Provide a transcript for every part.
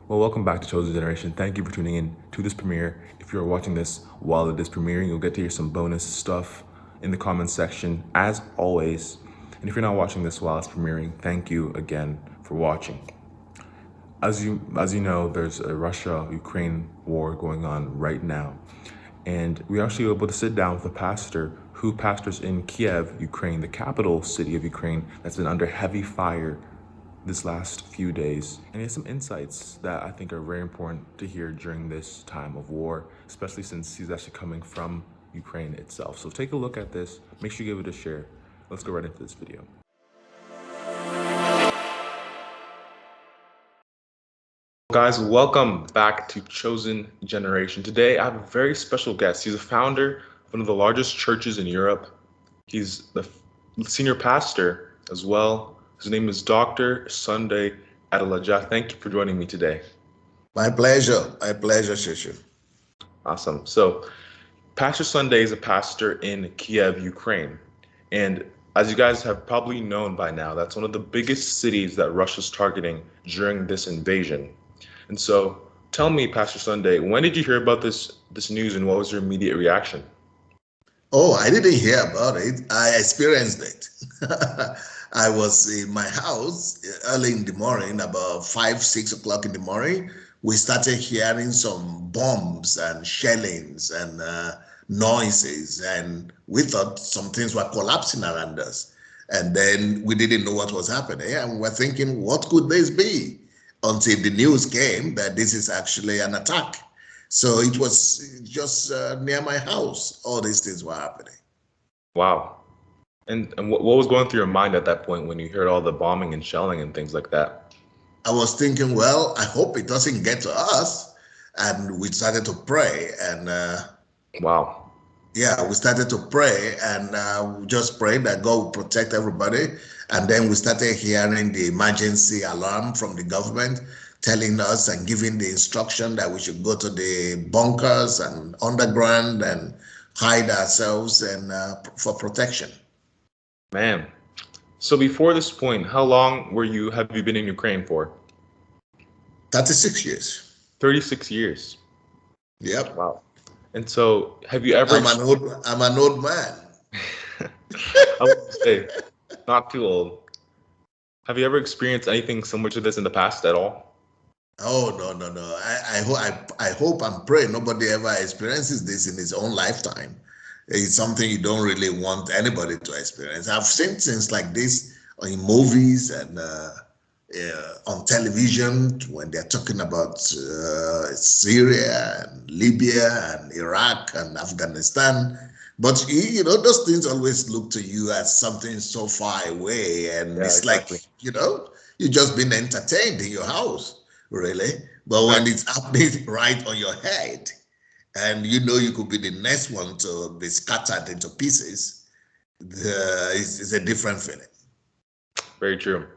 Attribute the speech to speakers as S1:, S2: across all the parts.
S1: Well, welcome back to Chosen Generation. Thank you for tuning in to this premiere. If you're watching this while it is premiering, you'll get to hear some bonus stuff in the comments section, as always. And if you're not watching this while it's premiering, thank you again for watching. As you know, there's a Russia-Ukraine war going on right now, and we are actually able to sit down with a pastor who pastors in Kiev, Ukraine, the capital city of Ukraine, that's been under heavy fire this last few days. And he has some insights that I think are very important to hear during this time of war, especially since he's actually coming from Ukraine itself. So take a look at this. Make sure you give it a share. Let's go right into this video. Guys, welcome back to Chosen Generation. Today I have a very special guest. He's a founder of one of the largest churches in Europe. He's the senior pastor as well. His name is Dr. Sunday Adelaja. Thank you for joining me today.
S2: My pleasure, Chuchu.
S1: Awesome. So, Pastor Sunday is a pastor in Kiev, Ukraine. And as you guys have probably known by now, that's one of the biggest cities that Russia's targeting during this invasion. And so, tell me, Pastor Sunday, when did you hear about this news and what was your immediate reaction?
S2: Oh, I didn't hear about it. I experienced it. I was in my house early in the morning, about 5, 6 o'clock in the morning. We started hearing some bombs and shellings and noises, and we thought some things were collapsing around us. And then we didn't know what was happening, and we're thinking, what could this be? Until the news came that this is actually an attack. So it was just near my house. All these things were happening.
S1: Wow. And what was going through your mind at that point when you heard all the bombing and shelling and things like that?
S2: I was thinking, well, I hope it doesn't get to us. And we started to pray. And
S1: Wow.
S2: yeah, we started to pray and we just prayed that God would protect everybody. And then we started hearing the emergency alarm from the government telling us and giving the instruction that we should go to the bunkers and underground and hide ourselves and for protection.
S1: Man. So before this point, how long have you been in Ukraine for?
S2: 36 years.
S1: 36 years.
S2: Yep.
S1: Wow. And so have you ever
S2: I'm an old man.
S1: I would say not too old. Have you ever experienced anything similar to this in the past at all?
S2: Oh no. I hope and pray nobody ever experiences this in his own lifetime. It's something you don't really want anybody to experience. I've seen things like this in movies and on television when they're talking about Syria and Libya and Iraq and Afghanistan. But those things always look to you as something so far away, and
S1: Yeah,
S2: it's
S1: exactly.
S2: like you've just been entertained in your house, really. But when
S1: Exactly.
S2: it's happening right on your head, and you could be the next one to be scattered into pieces, it's a different feeling.
S1: Very true.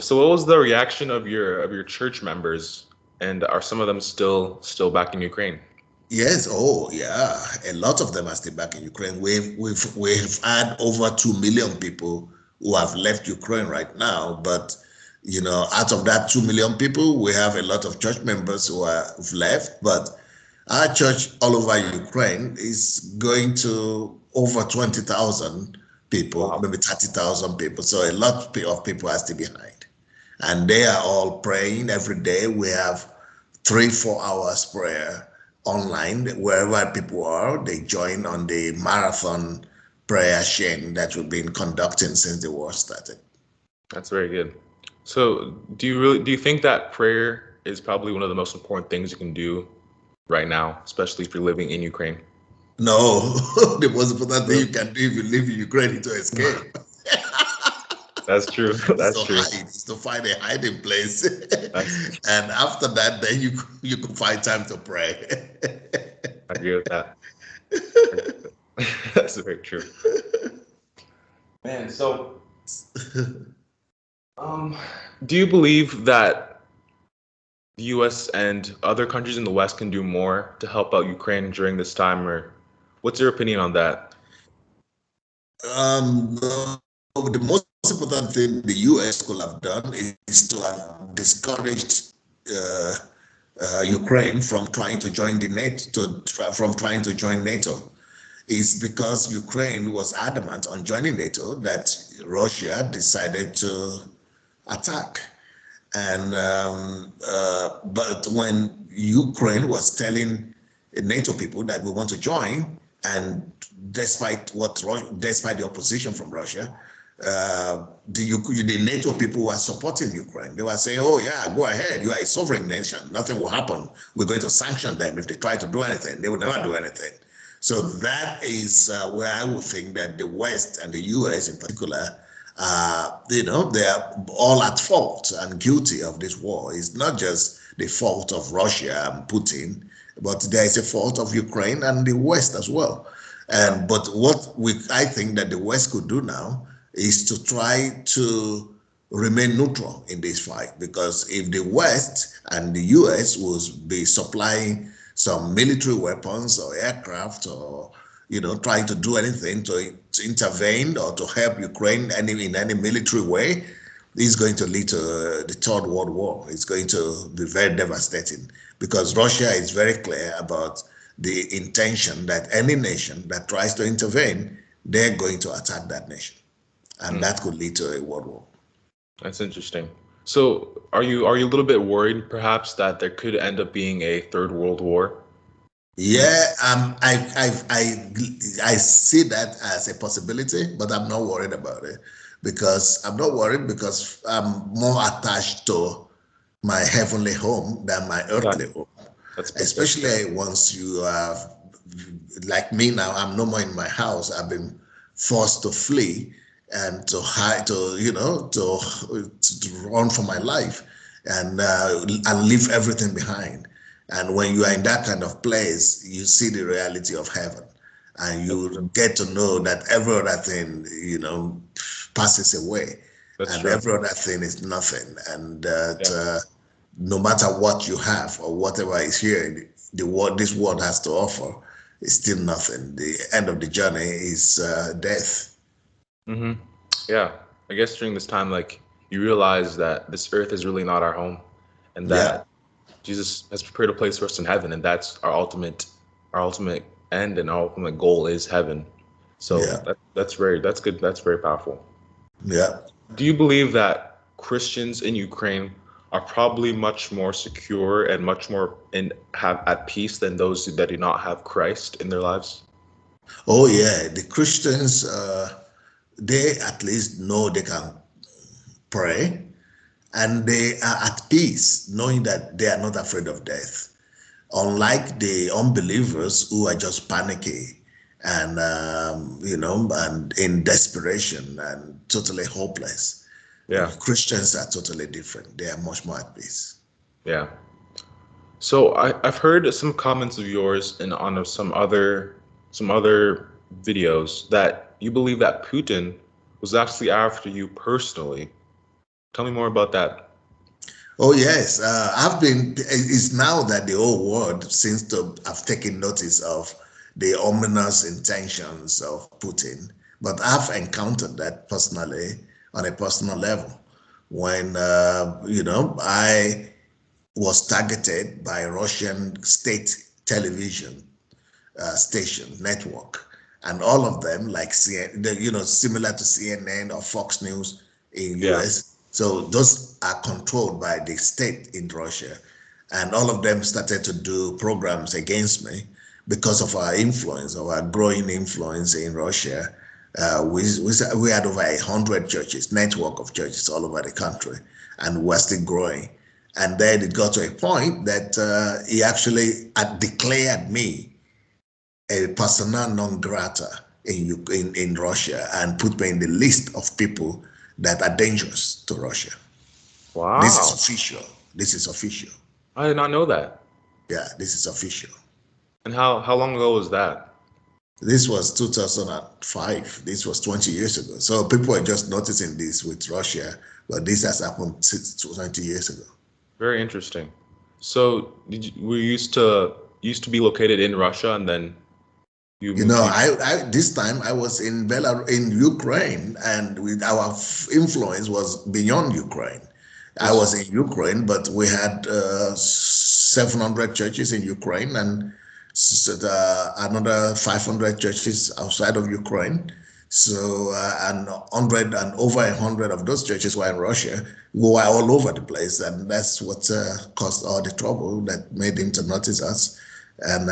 S1: So what was the reaction of your church members, and are some of them still back in Ukraine?
S2: Yes, oh yeah, a lot of them are still back in Ukraine. We've had over 2 million people who have left Ukraine right now. But out of that 2 million people, we have a lot of church members who've left. But our church all over Ukraine is going to over 20,000 people,
S1: Wow.
S2: maybe 30,000 people. So a lot of people are still behind, and they are all praying every day. We have 3, 4 hours prayer online wherever people are. They join on the marathon prayer chain that we've been conducting since the war started.
S1: That's very good. So do you think that prayer is probably one of the most important things you can do right now, especially if you're living in Ukraine?
S2: No, the most important thing you
S1: Really?
S2: can do if you live in Ukraine is to escape.
S1: That's true.
S2: Is
S1: That's
S2: to
S1: true.
S2: hide, is to find a hiding place.
S1: That's
S2: And after that, then you can find time to pray.
S1: I agree with that. I agree with that. That's very true. Man, so um, do you believe that the U.S. and other countries in the West can do more to help out Ukraine during this time, or what's your opinion on that?
S2: The most important thing the US could have done is to have discouraged Ukraine from trying to join the NATO, from trying to join NATO, is because Ukraine was adamant on joining NATO that Russia decided to attack. And but when Ukraine was telling NATO people that we want to join, and despite despite the opposition from Russia, the NATO people were supporting Ukraine. They were saying, "Oh yeah, go ahead. You are a sovereign nation. Nothing will happen. We're going to sanction them if they try to do anything. They will never do anything." So that is where I would think that the West and the U.S. in particular, they are all at fault and guilty of this war. It's not just the fault of Russia and Putin, but there is a fault of Ukraine and the West as well. And but what I think that the West could do now is to try to remain neutral in this fight, because if the West and the US will be supplying some military weapons or aircraft, or trying to do anything to intervene or to help Ukraine in any military way, is going to lead to the Third World War. It's going to be very devastating, because Russia is very clear about the intention that any nation that tries to intervene, they're going to attack that nation, and that could lead to a world war.
S1: That's interesting. So, are you a little bit worried, perhaps, that there could end up being a third world war?
S2: Yeah, I see that as a possibility, but I'm not worried about it, because I'm more attached to my heavenly home than my earthly home. Especially once you are like me now, I'm no more in my house. I've been forced to flee and to hide, to run for my life, and leave everything behind. And when you are in that kind of place, you see the reality of heaven, and you get to know that every other thing, passes away, and every other thing is nothing, and that no matter what you have or whatever is here, this world has to offer, is still nothing. The end of the journey is death.
S1: Mm-hmm. Yeah, I guess during this time, like, you realize that this earth is really not our home, and that Jesus has prepared a place for us in heaven, and that's our ultimate end, and our ultimate goal is heaven. So that's good. That's very powerful.
S2: Yeah.
S1: Do you believe that Christians in Ukraine are probably much more secure and much more have at peace than those that do not have Christ in their lives?
S2: Oh yeah, the Christians, they at least know they can pray, and they are at peace, knowing that they are not afraid of death. Unlike the unbelievers who are just panicky and and in desperation and totally hopeless.
S1: Yeah.
S2: Christians are totally different. They are much more at peace.
S1: Yeah. So I've heard some comments of yours and on some other videos that you believe that Putin was actually after you personally. Tell me more about that.
S2: Oh yes, It's now that the whole world seems to have taken notice of the ominous intentions of Putin. But I've encountered that personally, on a personal level, when I was targeted by Russian state television station network, and all of them, like similar to CNN or Fox News in US. So those are controlled by the state in Russia, and all of them started to do programs against me because of our influence, of our growing influence in Russia. We had over 100 churches, network of churches all over the country, and we're still growing. And then it got to a point that he actually had declared me a persona non grata in Russia, and put me in the list of people that are dangerous to Russia.
S1: Wow.
S2: This is official. This is official.
S1: I did not know that.
S2: Yeah, this is official.
S1: And how long ago was that?
S2: This was 2005. This was 20 years ago. So people are just noticing this with Russia, but this has happened 20 years ago.
S1: Very interesting. So we used to be located in Russia, and then
S2: this time I was in Ukraine, and with our influence was beyond Ukraine. I was in Ukraine, but we had 700 churches in Ukraine and another 500 churches outside of Ukraine. So, and over 100 of those churches were in Russia. We were all over the place, and that's what caused all the trouble that made him to notice us. And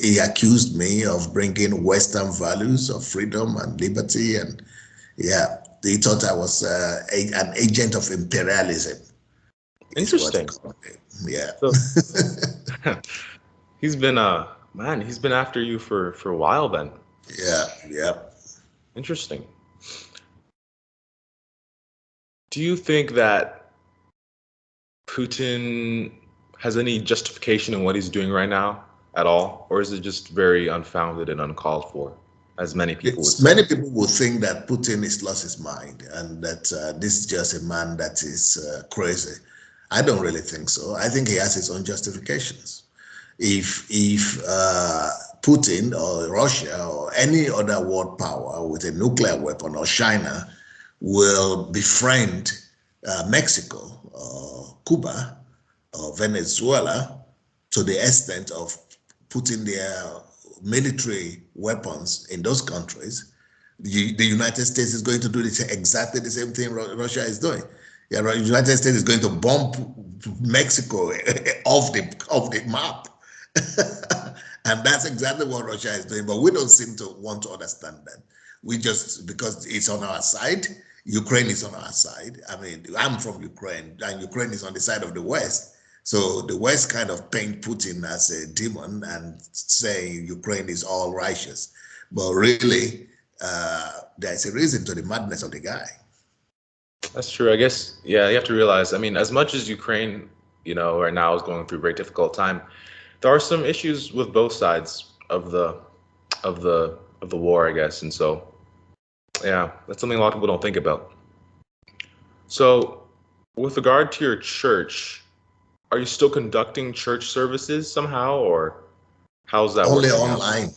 S2: he accused me of bringing Western values of freedom and liberty, and yeah, he thought I was an agent of imperialism.
S1: Interesting.
S2: Yeah.
S1: So he's been man, he's been after you for a while then.
S2: Yeah, yeah.
S1: Interesting. Do you think that Putin has any justification in what he's doing right now at all, or is it just very unfounded and uncalled for, as many people would say?
S2: Many people will think that Putin has lost his mind and that this is just a man that is crazy. I don't really think so. I think he has his own justifications. If Putin or Russia or any other world power with a nuclear weapon or China will befriend Mexico or Cuba or Venezuela to the extent of putting their military weapons in those countries, the United States is going to do exactly the same thing Russia is doing. Yeah, the United States is going to bomb Mexico off the map. And that's exactly what Russia is doing, but we don't seem to want to understand that. We just, because it's on our side, Ukraine is on our side. I mean, I'm from Ukraine, and Ukraine is on the side of the West. So the West kind of paint Putin as a demon and saying Ukraine is all righteous. But really, there's a reason to the madness of the guy.
S1: That's true. I guess, yeah, you have to realize, I mean, as much as Ukraine, right now is going through a very difficult time, there are some issues with both sides of the war, I guess. And so, yeah, that's something a lot of people don't think about. So, with regard to your church, are you still conducting church services somehow, or how's that
S2: Only
S1: working out?
S2: online.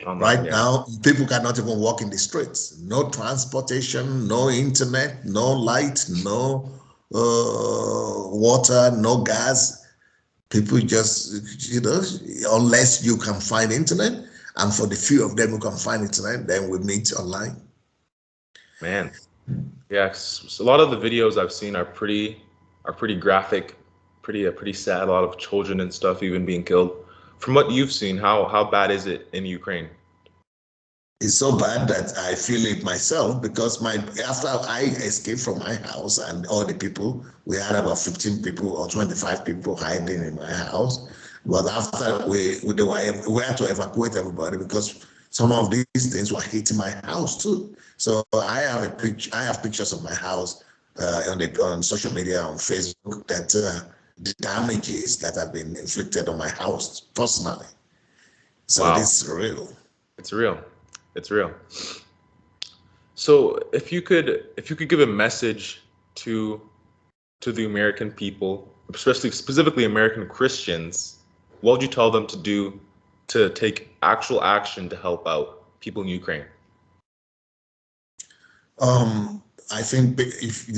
S1: Online,
S2: Right
S1: yeah.
S2: now, people cannot even walk in the streets. No transportation, no internet, no light, no water, no gas. People just, unless you can find internet, and for the few of them who can find internet, then we meet online.
S1: Man, yeah, 'cause a lot of the videos I've seen are pretty graphic, pretty sad. A lot of children and stuff even being killed. From what you've seen, how bad is it in Ukraine?
S2: It's so bad that I feel it myself because after I escaped from my house and all the people, we had about 15 people or 25 people hiding in my house. But after we had to evacuate everybody because some of these things were hitting my house too. So I have pictures of my house on social media, on Facebook, that the damages that have been inflicted on my house personally. So
S1: Wow,
S2: this is real.
S1: it's real. It's real. So if you could give a message to the American people, especially specifically American Christians, what would you tell them to do to take actual action to help out people in Ukraine?
S2: I think if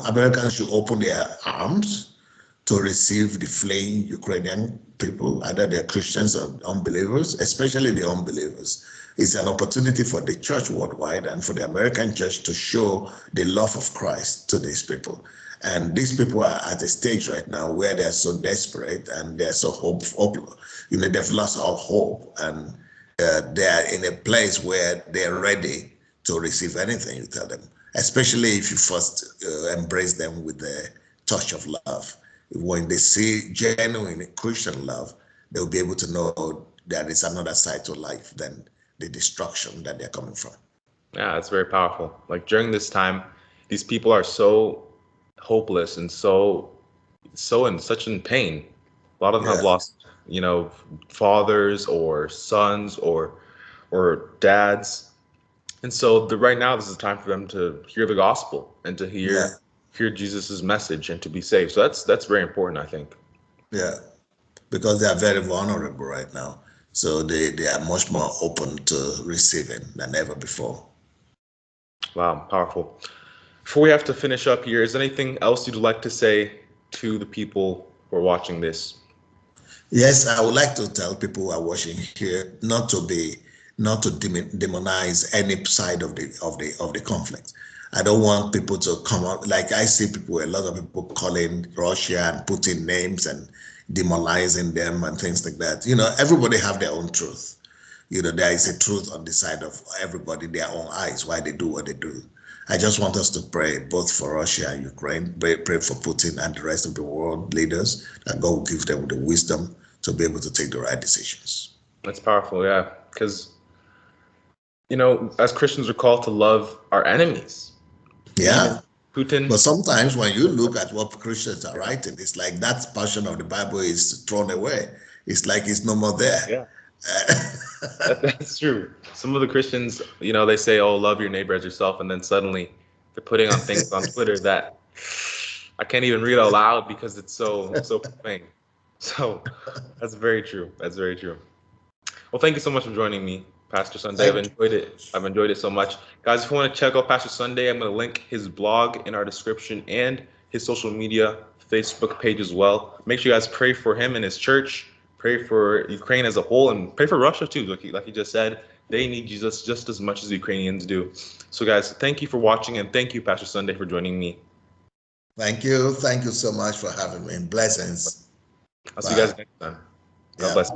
S2: Americans should open their arms to receive the fleeing Ukrainian people, either they're Christians or unbelievers, especially the unbelievers. It's an opportunity for the church worldwide and for the American church to show the love of Christ to these people. And these people are at a stage right now where they're so desperate and they're so hopeful. They've lost all hope, and they're in a place where they're ready to receive anything you tell them, especially if you first embrace them with the touch of love. When they see genuine Christian love, they'll be able to know that it's another side to life than the destruction that they're coming from.
S1: Yeah, it's very powerful. Like during this time, these people are so hopeless and such in pain. A lot of them have
S2: Yeah,
S1: lost, fathers or sons or dads. And so right now, this is time for them to hear the gospel and to
S2: yeah,
S1: hear Jesus's message and to be saved. So that's very important, I think.
S2: yeah. Because they are very vulnerable right now. So they are much more open to receiving than ever before.
S1: Wow, powerful. Before we have to finish up here, is there anything else you'd like to say to the people who are watching this?
S2: Yes, I would like to tell people who are watching here not to demonize any side of the conflict. I don't want people to come out like I see people, a lot of people calling Russia and Putin names and demonizing them and things like that. Everybody have their own truth. There is a truth on the side of everybody, their own eyes, why they do what they do. I just want us to pray both for Russia and Ukraine, pray for Putin and the rest of the world leaders, that God will give them the wisdom to be able to take the right decisions.
S1: That's powerful, yeah. Because, as Christians, we're called to love our enemies.
S2: Yeah.
S1: Putin.
S2: But sometimes when you look at what Christians are writing, it's like that portion of the Bible is thrown away. It's like it's no more there.
S1: Yeah. That's true. Some of the Christians, they say, "Oh, love your neighbor as yourself," and then suddenly they're putting on things on Twitter that I can't even read out loud because it's so profane. So that's very true. That's very true. Well, thank you so much for joining me, Pastor Sunday. I've enjoyed it. I've enjoyed it so much. Guys, if you want to check out Pastor Sunday, I'm going to link his blog in our description and his social media Facebook page as well. Make sure you guys pray for him and his church. Pray for Ukraine as a whole, and pray for Russia too. Like he just said, they need Jesus just as much as the Ukrainians do. So, guys, thank you for watching, and thank you, Pastor Sunday, for joining me.
S2: Thank you. Thank you so much for having me. Blessings.
S1: I'll see you guys next time. God bless.